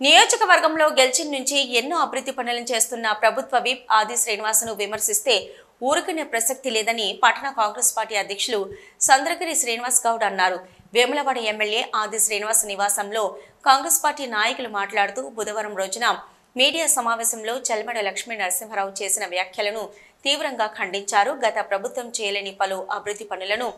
నియోజకవర్గంలో గెలిచిన నుంచి ఎన్నో అభివృద్ధి పనులను చేస్తున్న ప్రభుత్వ విప్ ఆది శ్రీనివాస్ను విమర్శిస్తే ఊరుకునే ప్రసక్తి లేదని పట్టణ కాంగ్రెస్ పార్టీ అధ్యక్షులు సంద్రగిరి శ్రీనివాస్ గౌడ్ అన్నారు. వేములవాడ ఎమ్మెల్యే ఆది శ్రీనివాస్ నివాసంలో కాంగ్రెస్ పార్టీ నాయకులు మాట్లాడుతూ బుధవారం రోజున మీడియా సమావేశంలో చల్మడ లక్ష్మీ నరసింహారావు చేసిన వ్యాఖ్యలను తీవ్రంగా ఖండించారు. గత ప్రభుత్వం చేయలేని పలు అభివృద్ధి పనులను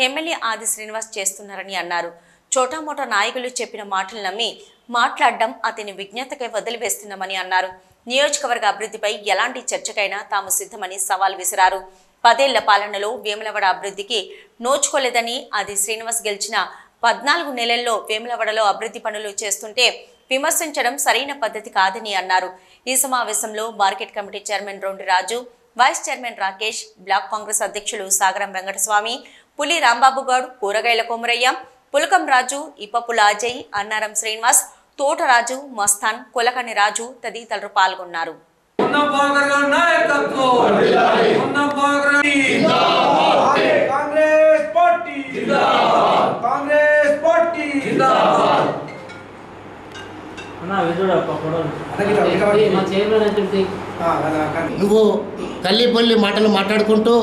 ఎమ్మెల్యే ఆది శ్రీనివాస్ చేస్తున్నారని అన్నారు. చోటామోటా నాయకులు చెప్పిన మాటలు నమ్మి మాట్లాడడం అతని విజ్ఞతకే వదిలివేస్తున్నామని అన్నారు. నియోజకవర్గ అభివృద్ధిపై ఎలాంటి చర్చకైనా తాము సిద్ధమని సవాల్ విసిరారు. 10 ఏళ్ల పాలనలో వేములవాడ అభివృద్ధికి నోచుకోలేదని ఆది శ్రీనివాస్ గెలిచిన 14 నెలల్లో వేములవాడలో అభివృద్ధి పనులు చేస్తుంటే విమర్శించడం సరైన పద్ధతి కాదని అన్నారు. ఈ సమావేశంలో market committee chairman Rondi Raju, vice chairman Rakesh, block Congress అధ్యక్షులు సాగరం వెంకటస్వామి, పులి రాంబాబు గౌడ్, కూరగాయల కొమరయ్య, పులకం రాజు, ఇప్పపుల అజయ్, అన్నారం శ్రీనివాస్, తోటరాజు, మస్తాన్, కొలకని రాజు తదితరులు పాల్గొన్నారు. నువ్వు కల్లిపల్లి మాటలు మాట్లాడుకుంటూ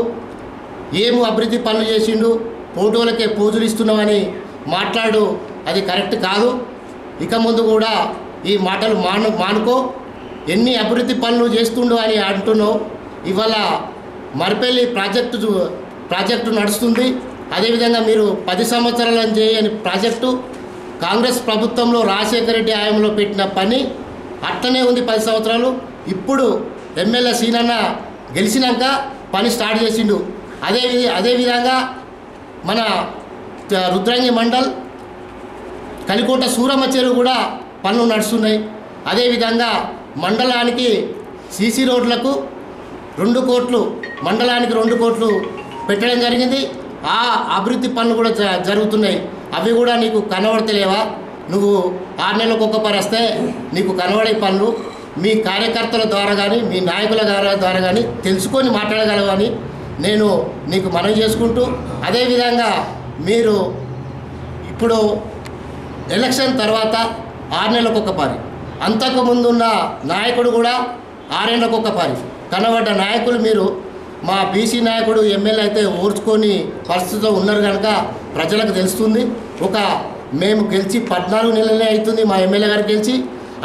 ఏమో అభివృద్ధి పనులు చేసిండు, ఫోటోలకే పూజలు ఇస్తున్నామని మాట్లాడు, అది కరెక్ట్ కాదు. ఇక ముందు కూడా ఈ మాటలు మానుకో. ఎన్ని అభివృద్ధి పనులు చేస్తుండో అని అంటున్నావు. ఇవాళ మరిపల్లి ప్రాజెక్టు నడుస్తుంది. అదేవిధంగా మీరు 10 సంవత్సరాలను చేయని ప్రాజెక్టు కాంగ్రెస్ ప్రభుత్వంలో రాజశేఖర రెడ్డి హయాంలో పెట్టిన పని అట్టనే ఉంది 10 సంవత్సరాలు. ఇప్పుడు ఎమ్మెల్యే సీనన్న గెలిచినాక పని స్టార్ట్ చేసిండు. అదేవిధంగా మన రుద్రంగి మండల్ కలికోట సూరమ్మ చెరువు కూడా పనులు నడుస్తున్నాయి. అదేవిధంగా మండలానికి సీసీ రోడ్లకు 2 కోట్లు, మండలానికి 2 కోట్లు పెట్టడం జరిగింది. ఆ అభివృద్ధి పనులు కూడా జరుగుతున్నాయి. అవి కూడా నీకు కనబడతలేవా? నువ్వు 6 నెలలకు ఒక్కసారి వస్తే నీకు కనబడే పనులు మీ కార్యకర్తల ద్వారా కానీ మీ నాయకుల ద్వారా కానీ తెలుసుకొని మాట్లాడగలవని నేను నీకు మనవి చేసుకుంటూ, అదేవిధంగా మీరు ఇప్పుడు ఎలక్షన్ తర్వాత 6 నెలలకు ఒక్కసారి, అంతకుముందున్న నాయకుడు కూడా 6 ఏళ్ళకు ఒక్కసారి కనబడ్డ నాయకులు మీరు. మా బీసీ నాయకుడు ఎమ్మెల్యే అయితే ఓర్చుకొని పరిస్థితిలో ఉన్నారు కనుక ప్రజలకు తెలుస్తుంది. మేము గెలిచి 14 నెలలే అవుతుంది మా ఎమ్మెల్యే గారు గెలిచి.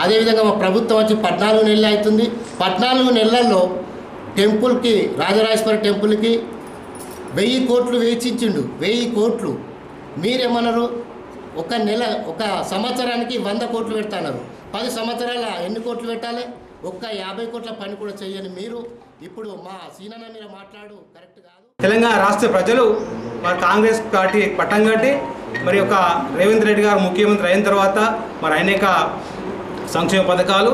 అదేవిధంగా మా ప్రభుత్వం వచ్చి 14 నెలలు అవుతుంది. 14 నెలల్లో టెంపుల్కి, రాజరాజేశ్వరి టెంపుల్కి 1000 కోట్లు వెచ్చించిండు. 1000 కోట్లు. మీరేమన్నారు? ఒక సంవత్సరానికి 100 కోట్లు పెడతాన్నారు. 10 సంవత్సరాల ఎన్ని కోట్లు పెట్టాలి? 50 కోట్ల పని కూడా చేయని మీరు ఇప్పుడు మా సీనన్న మీద మాట్లాడు కరెక్ట్ కాదు. తెలంగాణ రాష్ట్ర ప్రజలు మరి కాంగ్రెస్ పార్టీ పట్టం కట్టి మరి ఒక రేవంత్ రెడ్డి గారు ముఖ్యమంత్రి అయిన తర్వాత మరి అనేక సంక్షేమ పథకాలు,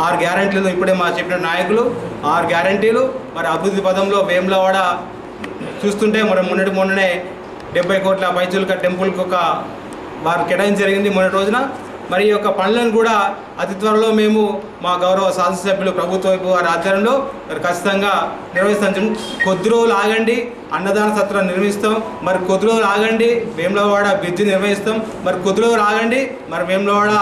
6 గ్యారంటీలు, ఇప్పుడే మా చెప్పిన నాయకులు 6 గ్యారంటీలు, మరి అభివృద్ధి పదంలో వేములవాడ చూస్తుంటే మరి మొన్ననే 70 కోట్ల పైచులక టెంపుల్కి వారు కేటాయించ జరిగింది మొన్నటి రోజున. మరి ఈ యొక్క పనులను కూడా అతి త్వరలో మేము మా గౌరవ శాసనసభ్యులు ప్రభుత్వ వైపు వారి ఆధ్వర్యంలో మరి ఖచ్చితంగా నిర్వహిస్తాం. కొద్ది రోజులు ఆగండి, అన్నదాన సత్రం నిర్వహిస్తాం. మరి కొద్ది రోజులు ఆగండి, వేములవాడ బ్రిడ్జి నిర్వహిస్తాం. మరి కొద్ది రోజులు ఆగండి, మరి వేములవాడ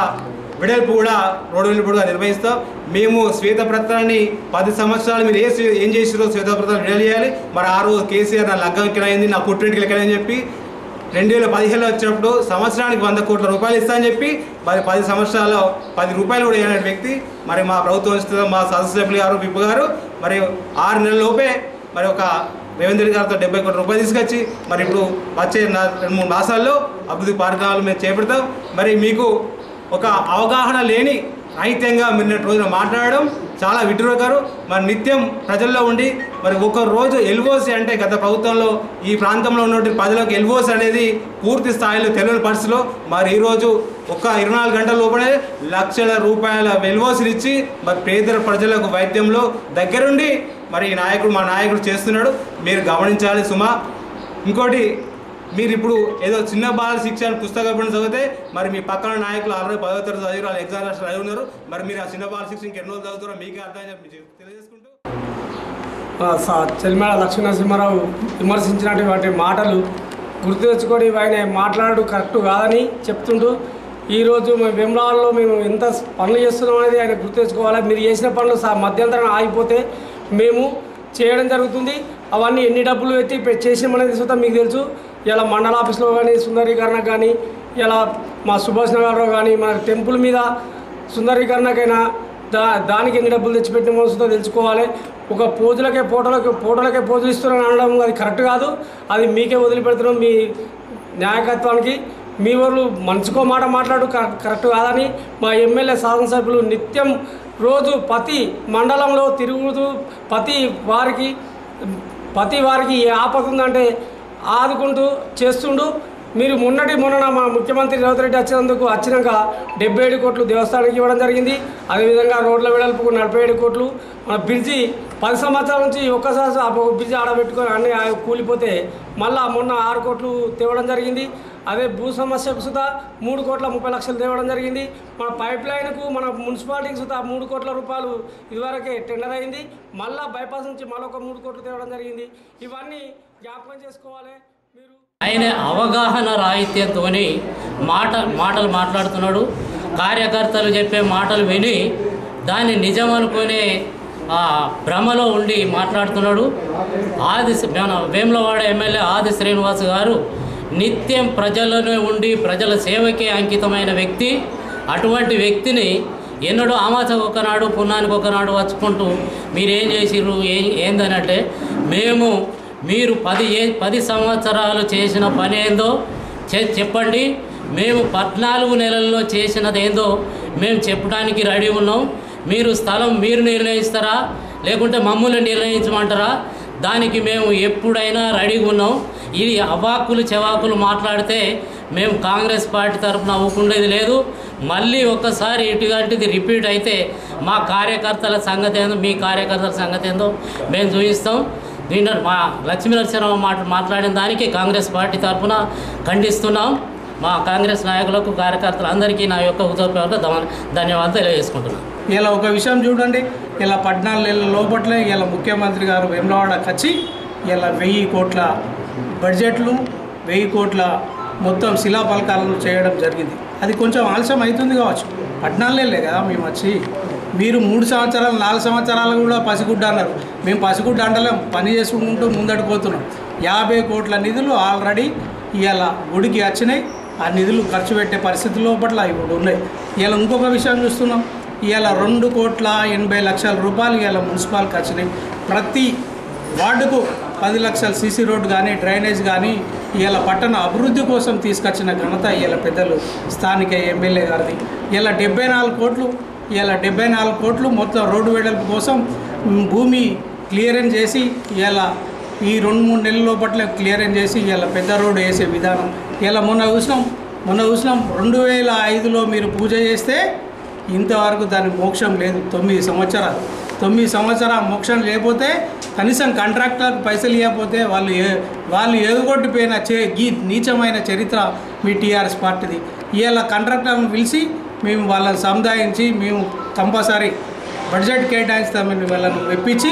వెడల్పు కూడా రోడ్డు వెలుపు కూడా నిర్వహిస్తాం. మేము శ్వేతపత్రాన్ని 10 సంవత్సరాలు మీరు ఏం చేసిరో శ్వేతపత్రాలు విడుదల చేయాలి. మరి ఆ రోజు కేసీఆర్ నా లగ్గం ఎక్కడైంది, నా పుట్టింటికి ఎక్కడని చెప్పి 2015లో వచ్చినప్పుడు సంవత్సరానికి 100 కోట్ల రూపాయలు ఇస్తా అని చెప్పి మరి 10 సంవత్సరాల్లో 10 రూపాయలు కూడా ఇవ్వని వ్యక్తి మరి మా ప్రభుత్వం మా శాసనసభ్యులు గారు, విప్ గారు మరి 6 నెలల లోపే మరి ఒక రేవంత్ రెడ్డి గారితో 70 కోట్ల రూపాయలు తీసుకొచ్చి మరి ఇప్పుడు వచ్చే 2-3 మాసాల్లో అభివృద్ధి కార్యక్రమాలు మేము చేపడతాం. మరి మీకు ఒక అవగాహన లేని రాహిత్యంగా నిన్నటి రోజున మాట్లాడడం చాలా విడ్డూరకరం. మరి నిత్యం ప్రజల్లో ఉండి మరి ఒక రోజు ఎల్ఓసి అంటే గత ప్రభుత్వంలో ఈ ప్రాంతంలో ఉన్నటువంటి ప్రజలకు ఎల్ఓసి అనేది పూర్తి స్థాయిలో తెలియని పరిస్థితిలో మరి ఈరోజు ఒక 24 గంటల లోపలే లక్షల రూపాయల ఎల్ఓసిలు ఇచ్చి మరి పేద ప్రజలకు వైద్యంలో దగ్గరుండి మరి మా నాయకుడు చేస్తున్నాడు. మీరు గమనించాలి సుమా. ఇంకోటి, మీరు ఇప్పుడు ఏదో చిన్న బాలల శిక్ష అని పుస్తకం చదివితే మరి మీ పక్కన నాయకులు ఆల్రెడీ 10వ తరగతి చదివారు, వాళ్ళు ఎగ్జామ్ రాసి చదివి ఉన్నారు. మరి మీరు ఆ చిన్న బాల శిక్ష ఇంకెన్నో చదువుతారో మీకే అర్థం చెప్పి తెలియజేసుకుంటూ చల్మడ లక్ష్మీ నరసింహారావు విమర్శించినటువంటి మాటలు గుర్తు తెచ్చుకొని ఆయన మాట్లాడు కరెక్ట్ కాదని చెప్తుంటూ ఈరోజు మేము వేములవాడలో మేము ఎంత పనులు చేస్తున్నాం అనేది ఆయన గుర్తు తెచ్చుకోవాలి. మీరు చేసిన పనులు మధ్యంతరం ఆగిపోతే మేము చేయడం జరుగుతుంది. అవన్నీ ఎన్ని డబ్బులు పెట్టి చేసినామనేది చూద్దాం మీకు తెలుసు. ఇలా మండల ఆఫీస్లో కానీ సుందరీకరణ కానీ ఇలా మా సుభాష్ నగర్లో కానీ మన టెంపుల్ మీద సుందరీకరణకైనా దానికి ఎన్ని డబ్బులు తెచ్చిపెట్టిన చూద్దా తెలుసుకోవాలి. ఒక ఫోటోలకే పోజులు ఇస్తున్నాను అనడం అది కరెక్ట్ కాదు. అది మీకే వదిలిపెడుతున్నాం మీ నాయకత్వానికి. మీ వాళ్ళు మనసుకో మాట మాట్లాడు కరెక్ట్ కాదని మా ఎమ్మెల్యే శాసనసభ్యులు నిత్యం రోజు ప్రతి మండలంలో తిరుగుతూ ప్రతి వారికి ఏ ఆపద ఉందంటే ఆదుకుంటూ చేస్తుండు. మీరు మొన్న మా ముఖ్యమంత్రి రేవంత్ రెడ్డి వచ్చినాక 77 కోట్లు దేవస్థానానికి ఇవ్వడం జరిగింది. అదేవిధంగా రోడ్ల వెడల్పుకు 47 కోట్లు. మన బ్రిడ్జి 10 సంవత్సరాల నుంచి ఒక్కసారి బ్రిడ్జి ఆడబెట్టుకొని అన్నీ కూలిపోతే మళ్ళీ మొన్న 6 కోట్లు తేవడం జరిగింది. అదే భూ సమస్యకు సుతా 3,30,00,000 తేవడం జరిగింది. మన పైప్ లైన్కు మన మున్సిపాలిటీకి సుతా 3 కోట్ల రూపాయలు ఇదివరకే టెండర్ అయింది. మళ్ళీ బైపాస్ నుంచి మరొక 3 కోట్లు తేవడం జరిగింది. ఇవన్నీ జ్ఞాపకం చేసుకోవాలి. మీరు ఆయన అవగాహన రాహిత్యంతో మాటలు మాట్లాడుతున్నాడు. కార్యకర్తలు చెప్పే మాటలు విని దాన్ని నిజం అనుకునే భ్రమలో ఉండి మాట్లాడుతున్నాడు. వేములవాడ ఎమ్మెల్యే ఆది శ్రీనివాస్ గారు నిత్యం ప్రజల్లోనే ఉండి ప్రజల సేవకే అంకితమైన వ్యక్తి. అటువంటి వ్యక్తిని ఎన్నడూ అమాసకు ఒకనాడు పున్నానికి ఒకనాడు వచ్చుకుంటూ మీరేం చేసిర్రు ఏందనంటే మీరు 10 సంవత్సరాలు చేసిన పని ఏందో చెప్పండి. మేము 14 నెలల్లో చేసినది ఏందో మేము చెప్పడానికి రెడీ ఉన్నాం. మీరు స్థలం మీరు నిర్ణయిస్తారా లేకుంటే మమ్మల్ని నిర్ణయించమంటారా? దానికి మేము ఎప్పుడైనా రెడీగా ఉన్నాం. ఇది అవాక్కులు చెవాకులు మాట్లాడితే మేము కాంగ్రెస్ పార్టీ తరఫున అవ్వకుండేది లేదు. మళ్ళీ ఒక్కసారి ఇటువంటిది రిపీట్ అయితే మా కార్యకర్తల సంగతి ఏందో మీ కార్యకర్తల సంగతి ఏందో మేము చూపిస్తాం. దీంట్లో మా లక్ష్మీనరసింహరావు మాట్లాడిన దానికి కాంగ్రెస్ పార్టీ తరఫున ఖండిస్తున్నాం. మా కాంగ్రెస్ నాయకులకు కార్యకర్తలందరికీ నా యొక్క ఉద్యోగ ధన్యవాదాలు తెలియజేసుకుంటున్నాను. ఇలా ఒక విషయం చూడండి, ఇలా 14 నెలల లోపట్లే ఇలా ముఖ్యమంత్రి గారు వేములవాడకు వచ్చి ఇలా 1000 కోట్ల బడ్జెట్లు 1000 కోట్ల మొత్తం శిలాఫలకాలను చేయడం జరిగింది. అది కొంచెం ఆలస్యం అవుతుంది కావచ్చు. 14 నెలలే కదా మేము వచ్చి. మీరు 3 సంవత్సరాలు 4 సంవత్సరాలు కూడా పసిగుడ్డ అన్నారు. మేము పసిగుడ్డ అండలేం, పని చేసుకుంటూ ముందడిపోతున్నాం. 50 కోట్ల నిధులు ఆల్రెడీ ఇవాళ గుడికి వచ్చినాయి. ఆ నిధులు ఖర్చు పెట్టే పరిస్థితి లోపల ఇప్పుడు ఉన్నాయి. ఇలా ఇంకొక విషయం చూస్తున్నాం. ఇవాళ 2,80,00,000 రూపాయలు ఇవాళ మున్సిపాల్కి వచ్చినాయి. ప్రతి వార్డుకు 10 లక్షల సీసీ రోడ్డు కానీ డ్రైనేజ్ కానీ ఇవాళ పట్టణ అభివృద్ధి కోసం తీసుకొచ్చిన ఘనత ఇవాళ పెద్దలు స్థానిక ఎమ్మెల్యే గారిది. ఇలా 74 కోట్లు మొత్తం రోడ్డు వెడల్పు కోసం భూమి క్లియరెన్స్ చేసి ఇవాళ ఈ 2-3 నెలల లోపట్ల క్లియరెన్స్ చేసి ఇవాళ పెద్ద రోడ్డు వేసే విధానం. ఇలా మొన్న చూసినాం 2005లో మీరు పూజ చేస్తే ఇంతవరకు దానికి మోక్షం లేదు. 9 సంవత్సరాలు మోక్షం లేకపోతే కనీసం కాంట్రాక్టర్కి పైసలు ఇవ్వకపోతే వాళ్ళు ఎగగొట్టిపోయిన నీచమైన చరిత్ర మీ టీఆర్ఎస్ పార్టీది. ఇవాళ కాంట్రాక్టర్లను పిలిచి మేము వాళ్ళని సముదాయించి మేము కంపల్సరీ బడ్జెట్ కేటాయిస్తామని వాళ్ళని మెప్పించి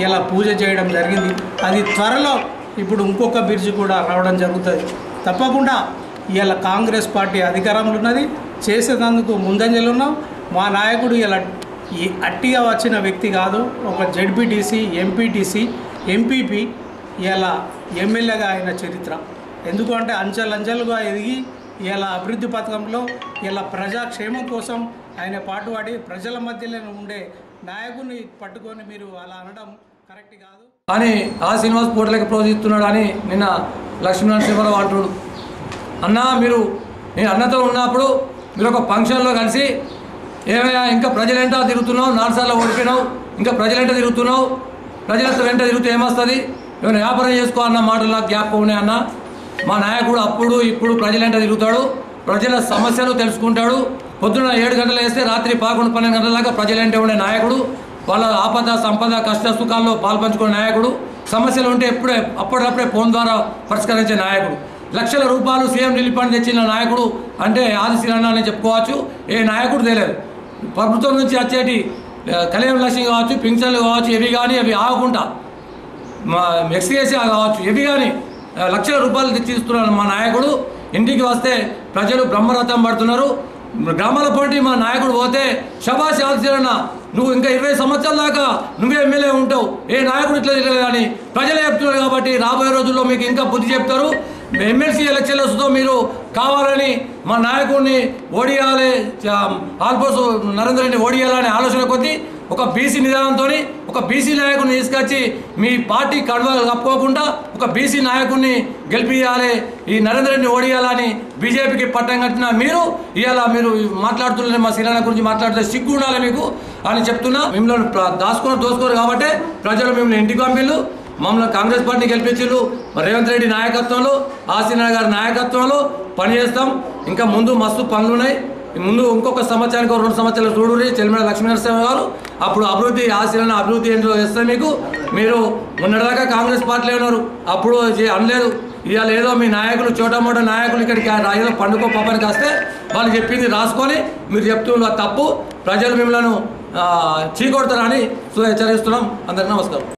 ఇలా పూజ చేయడం జరిగింది. అది త్వరలో ఇప్పుడు ఇంకొక బ్రిడ్జ్ కూడా రావడం జరుగుతుంది. తప్పకుండా ఇలా కాంగ్రెస్ పార్టీ అధికారంలో ఉన్నది, చేసేందుకు ముందంజలు ఉన్నాం. మా నాయకుడు ఇలా అట్టిగా వచ్చిన వ్యక్తి కాదు. ఒక జెడ్పీటీసీ, ఎంపీటీసీ, ఎంపీపీ, ఇలా ఎమ్మెల్యేగా అయిన చరిత్ర. ఎందుకంటే అంచెలంచెలుగా ఎదిగి ఇలా అభివృద్ధి పథకంలో ఇలా ప్రజాక్షేమం కోసం ఆయన పాటుపడి ప్రజల మధ్యలో ఉండే నాయకుడిని పట్టుకొని మీరు అలా అనడం కరెక్ట్ కాదు. కానీ ఆ శ్రీనివాస్ పోటీలకి ప్రోత్సహిస్తున్నాడు అని నిన్న లక్ష్మీనరసింహరావు అంటున్నాడు. అన్నా నేను అన్నతో ఉన్నప్పుడు మీరు ఒక ఫంక్షన్లో కలిసి ఏమయ్యా ఇంకా ప్రజలెంట తిరుగుతున్నావు, 4 సార్లు ఓడిపోయినావు, ఇంకా ప్రజలెంట తిరుగుతున్నావు, ప్రజలతో వెంట తిరుగుతూ ఏమొస్తుంది, ఏమైనా వ్యాపారం చేసుకో అన్న మాటలు నాకు జ్ఞాపకం ఉన్నాయన్న. మా నాయకుడు అప్పుడు ఇప్పుడు ప్రజలెంట తిరుగుతాడు, ప్రజల సమస్యలు తెలుసుకుంటాడు. పొద్దున్న 7 గంటలు వేస్తే రాత్రి 11-12 గంటల దాకా ప్రజలంటే ఉండే నాయకుడు. వాళ్ళ ఆపద సంపద కష్ట సుఖాల్లో పాల్పంచుకునే నాయకుడు. సమస్యలు ఉంటే అప్పటికప్పుడే ఫోన్ ద్వారా పరిష్కరించే నాయకుడు. లక్షల రూపాయలు సీఎం రిలీఫ్ ఫండ్ తెచ్చిన నాయకుడు అంటే ఆది శ్రీరన్న అని చెప్పుకోవచ్చు. ఏ నాయకుడు తెలియదు. ప్రభుత్వం నుంచి వచ్చేటి కళ్యాణ లక్ష్మి కావచ్చు, పింఛన్లు కావచ్చు, ఇవి కానీ అవి ఆగకుండా ఎక్స్గ్రేస్ కావచ్చు, ఇవి కానీ లక్షల రూపాయలు తెచ్చిస్తున్నాడు మా నాయకుడు. ఇంటికి వస్తే ప్రజలు బ్రహ్మరథం పడుతున్నారు. గ్రామాల పోటీ మా నాయకుడు పోతే శభాష్ ఆశీరణ నువ్వు ఇంకా 20 సంవత్సరాల దాకా నువ్వే ఎమ్మెల్యే ఉంటావు, ఏ నాయకుడు ఇట్లా తెలియదు అని ప్రజలే చెప్తున్నారు. కాబట్టి రాబోయే రోజుల్లో మీకు ఇంకా బుద్ధి చెప్తారు. ఎమ్మెల్సీ ఎలక్షన్లతో మీరు కావాలని మా నాయకుడిని ఓడియాలి, ఆల్పోస్ నరేంద్ర రెడ్డి ఓడియాలనే ఆలోచన కొద్దీ ఒక బీసీ నిదానంతో ఒక బీసీ నాయకుడిని తీసుకొచ్చి మీ పార్టీ కడవలు కప్పుకోకుండా ఒక బీసీ నాయకుడిని గెలిపియాలి, ఈ నరేంద్ర రెడ్డిని ఓడియాలని బీజేపీకి పట్టం కట్టిన మీరు ఇవాళ మీరు మాట్లాడుతున్నారు మా శ్రీరాణ గురించి మాట్లాడితే సిగ్గు ఉండాలి మీకు అని చెప్తున్నా. మిమ్మల్ని దోసుకోరు కాబట్టి ప్రజలు మిమ్మల్ని ఇంటికి పంపిళ్ళు, మమ్మల్ని కాంగ్రెస్ పార్టీ గెలిపించారు. రేవంత్ రెడ్డి నాయకత్వంలో, ఆశీర్వాద గారి నాయకత్వంలో పనిచేస్తాం. ఇంకా ముందు మస్తు పనులు ఉన్నాయి. ముందు ఇంకొక సంవత్సరానికి 2 సంవత్సరాలు చూడుర్రి చెల్లిమల లక్ష్మీనరసింహ గారు, అప్పుడు అభివృద్ధి ఆశీర్వాద అభివృద్ధి ఏంటో చేస్తే మీకు. మీరు మొన్నటిదాకా కాంగ్రెస్ పార్టీలో ఉన్నారు, అప్పుడు అనలేదు. ఇవాళ ఏదో మీ నాయకులు చోటమోట నాయకులు ఇక్కడికి ఏదో పండుగ పాపానికి వస్తే వాళ్ళు చెప్పింది రాసుకొని మీరు చెప్తున్న తప్పు, ప్రజలు మిమ్మల్ని చీకొడతారని హెచ్చరిస్తున్నాం. అందరికీ నమస్కారం.